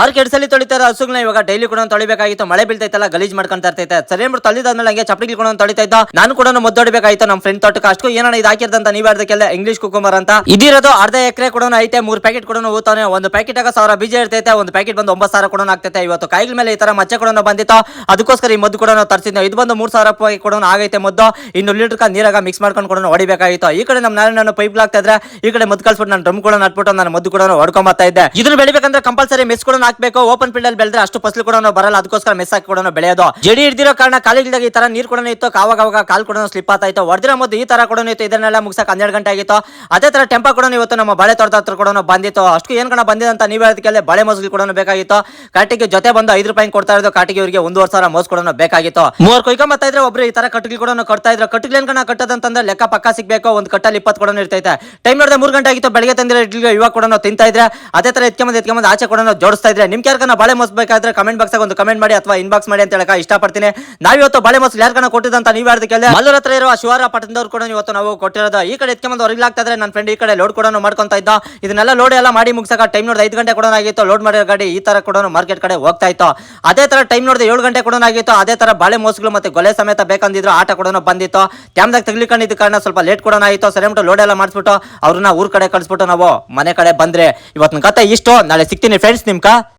Market ಸಲ್ಲಿ ತೊಳಿತಾರ ಹಸುಗಳನ್ನ ಇವಾಗ ಡೈಲಿ ಕೂಡ ತೊಳಿಬೇಕಾಗಿತ್ತು. ಮಳೆ ಬೀಳ್ತೈತಲ್ಲ ಗಲೀಜ್ ಮಾಡ್ಕೊಂತ ಇರ್ತೈತೆ. ಸರಿ ಅಂದ್ಬಿಟ್ಟು ತೊಳಿದಾದ್ಮೇಲೆ ಹಂಗೆ ಚಪ್ಪಲಿ ಕೂಡ ತೊಳಿತಾ ಇದ್ದ. ನಾನು ಕೂಡ ಮುದ್ದೊಡಿಬೇಕಾಗಿತ್ತು ನಮ್ಮ ಫ್ರೆಂಡ್ ತೋಟಕ್ಕೆ. ಅಷ್ಟು ಏನೋ ಇದು ಹಾಕಿರ್ದಂತ ನೀವ್ ಅದಕ್ಕೆಲ್ಲ ಇಂಗ್ಲಿಷ್ ಕುಕುಂಬರ್ ಅಂತ ಇದಿರೋದು ಅರ್ಧ ಎಕರೆ ಕೂಡ ಐತೆ. 3 ಪ್ಯಾಕೆಟ್ ಕೂಡ ಊತಾನೆ. ಒಂದು ಪ್ಯಾಕೆಟ್ ಆಗ 1000 ಬೀಜ ಇರ್ತೈತೆ. ಒಂದು ಪ್ಯಾಕೆಟ್ ಬಂದು 9000 ಕೂಡ ಆಗ್ತೈತೆ. ಇವತ್ತು ಕಾಯಿಗಳ ಮೇಲೆ ಈ ತರ ಮಚ್ಚೆ ಕೂಡ ಬಂದಿತ್ತು. ಅದಕ್ಕೋಸ್ಕರ ಈ ಮದ್ದು ಕೂಡ ತರಿಸಿದ್ದೆ. ಇದು ಬಂದು 3000 ರೂಪಾಯಿ ಕೂಡ ಆಗೈತೆ ಮದ್ದು. ಇನ್ನು ಲೀಟರ್ ನೀರಾಗ ಮಿಕ್ಸ್ ಮಾಡ್ಕೊಂಡು ಕೂಡ ಹೊಡಿಬೇಕಾಗಿತ್ತು. ಈ ಕಡೆ ನಮ್ಮ ನಾನು ಪೈಪ್ ಹಾಕ್ತಾ ಇದ್ರೆ ಈ ಕಡೆ ಮದ್ದು ಕಲ್ಸ್ಬಿಟ್ಟು ನಾನು ಡ್ರಮ್ ಕೂಡ ನಟ್ಬಿಟ್ಟು ನಾನು ಮದ್ದು ಕೂಡ ಹೊಡ್ಕೊಂಬತ್ತಾ ಇದ್ದೆ. ಇದನ್ನ ಬೆಳಿಬೇಕಂದ್ರೆ ಕಂಪಲ್ಸರಿ ಮೆಸ್ ಕೂಡ ಹಾಕ್ಬೇಕು. ಓಪನ್ ಫೀಲ್ಡ್ ಅಲ್ಲಿ ಬೆಳೆದ್ರೆ ಅಷ್ಟು ಫಸಲು ಕೂಡ ಬರಲ್ಲ. ಅದಕ್ಕೋಸ್ಕರ ಮೆಸ್ ಹಾಕಿ ಕೂಡ ಬೆಳೆಯೋದು. ಜಡಿ ಹಿಡಿದಿರೋ ಕಾರಣ ಕಾಲಿಲ್ದಾಗ ಈ ತರ ನೀರು ಕೂಡ ಇತ್ತು. ಅವಾಗ ಕಾಲ್ ಕೂಡ ಸ್ಲಿಪ್ ಆಗ್ತಾ ಇತ್ತು. ಹೊಡೆದಿರೋ ಮದ್ದು ಈ ತರ ಕೂಡ ಇತ್ತು. ಇದನ್ನೆಲ್ಲ ಮುಗಿಸಕ್ಕೆ 12 ಗಂಟೆ ಆಗಿತ್ತು. ಅದೇ ತರ ಟೆಂಪ ಕೂಡ ಇವತ್ತು ನಮ್ಮ ಬಾಳೆ ತೋಟದ ಹತ್ರ ಕೂಡ ಬಂದಿತ್ತು. ಅಷ್ಟು ಏನ್ ಕಣ ಬಂದಿದೆ ಅಂತ ನೀವು ಹೇಳೋದಕ್ಕೆ ಬಾಳೆ ಮೋಸ್ಗಳು ಕೂಡ ಬೇಕಾಗಿತ್ತು. ಕಾಟಿಗೆ ಜೊತೆ ಬಂದು 5 ರೂಪಾಯಿ ಕೊಡ್ತಾ ಇರೋದು. ಕಾಟಿಗೆ ಇವರಿಗೆ 1500 ಮೋಸ್ ಕೂಡ ಬೇಕಾಗಿತ್ತು. 3 ಕೊಯ್ಕೊಂಬತ್ತಾ ಇದ್ರೆ ಒಬ್ರು ಈ ತರ ಕಟ್ಟಿಗೆ ಕೂಡ ಕೊಡ್ತಾ ಇದ್ರು. ಕಟ್ಟಿಗೆ ಏನ್ ಕಣ ಕಟ್ಟದಂತಂದ್ರೆ ಲೆಕ್ಕ ಪಕ್ಕ ಸಿಗ್ಬೇಕು. ಒಂದು ಕಟ್ಟಲ್ಲಿ 20 ಕೂಡ ಇರ್ತೈತೆ. ಟೈಮ್ ನೋಡಿದ್ರೆ 3 ಗಂಟೆ ಆಗಿತ್ತು. ಬೆಳಗ್ಗೆ ತಂದಿರೋ ಇಡ್ಲಿಗೆ ಇವಾಗ ಕೂಡ ತಿಂತಾ ಇದ್ರೆ ಅದೇ ತರ ಎತ್ಕೊಂಬಂದು ಆಚೆ ಕೂಡ ಜೋಡಿಸ್ತಾ ಇದ್ರೆ. ನಿಮ್ಗೆ ಯಾರ್ಕನ ಬಾಳೆ ಮೋಸ್ ಬೇಕಾದ್ರೆ ಕಮೆಂಟ್ ಬಾಕ್ಸ್ ಒಂದು ಕಮೆಂಟ್ ಮಾಡಿ ಅಥವಾ ಇನ್ಬಾಕ್ಸ್ ಮಾಡಿ ಅಂತ ಹೇಳಕ ಇಷ್ಟಪಡ್ತೀನಿ. ನಾವಿವತ್ತು ಬಾಳೆ ಮೋಸ್ ಯಾರ್ಕನ ಕೊಟ್ಟಿದಂತ ನೀವು ಹೇಳೋದಕ್ಕೆ ಮಲ್ಲೂರ್ ಹತ್ರ ಇರುವ ಶಿವಾರ ಪಟ್ಟಣದವ್ರು ಕೂಡ ಇವತ್ತು ನಾವು ಕೊಟ್ಟಿರೋದು. ಈ ಕಡೆ ಎತ್ಕೊಂಬಂದು ಹೊರಗೆ ಆಗ್ತಾ ಇದ್ರೆ ನನ್ನ ಫ್ರೆಂಡ್ ಈ ಕಡೆ ಲೋಡ್ ಕೂಡ ಮಾಡ್ಕೊಂತ ಇದ್ದ. ಇದನ್ನೆಲ್ಲ ಲೋಡ್ ಎಲ್ಲ ಮಾಡಿ ಮುಗಿಸಕ ಟೈಮ್ ನೋಡಿದ್ರೆ 5 ಗಂಟೆ ಕೂಡ ಆಗಿತ್ತು. ಲೋಡ್ ಮಾಡಿರೋ ಗಾಡಿ ಈ ತರ ಕೂಡ ಮಾರ್ಕೆಟ್ ಕಡೆ ಹೋಗ್ತಾ ಇತ್ತು. ಅದೇ ತರ ಟೈಮ್ ನೋಡಿದ್ರೆ 7 ಗಂಟೆ ಕೂಡ ಆಗಿತ್ತು. ಅದೇ ತರ ಬಾಳೆ ಮೋಸ್ಗಳು ಮತ್ತೆ ಗೊಲೆ ಸಮೇತ ಬೇಕಂದಿದ್ರು. ಆಟ ಕೂಡ ಬಂದಿತ್ತು. ಕ್ಯಾಮ್ದಾಗ ತೆಗ್ಲಿಕೊಂಡಿದ್ದ ಕಾರಣ ಸ್ವಲ್ಪ ಲೇಟ್ ಕೂಡ ಆಯಿತು. ಸರಿ ಅಂದ್ಬಿಟ್ಟು ಲೋಡ್ ಎಲ್ಲ ಮಾಡಿಸ್ಬಿಟ್ಟು ಅವ್ರನ್ನ ಊರ್ ಕಡೆ ಕಳಿಸ್ಬಿಟ್ಟು ನಾವು ಮನೆ ಕಡೆ ಬಂದ್ರೆ ಇವತ್ತಿನ ಕತೆ ಇಷ್ಟು. ನಾಳೆ ಸಿಗ್ತೀನಿ ಫ್ರೆಂಡ್ಸ್ ನಿಮ್ಕ.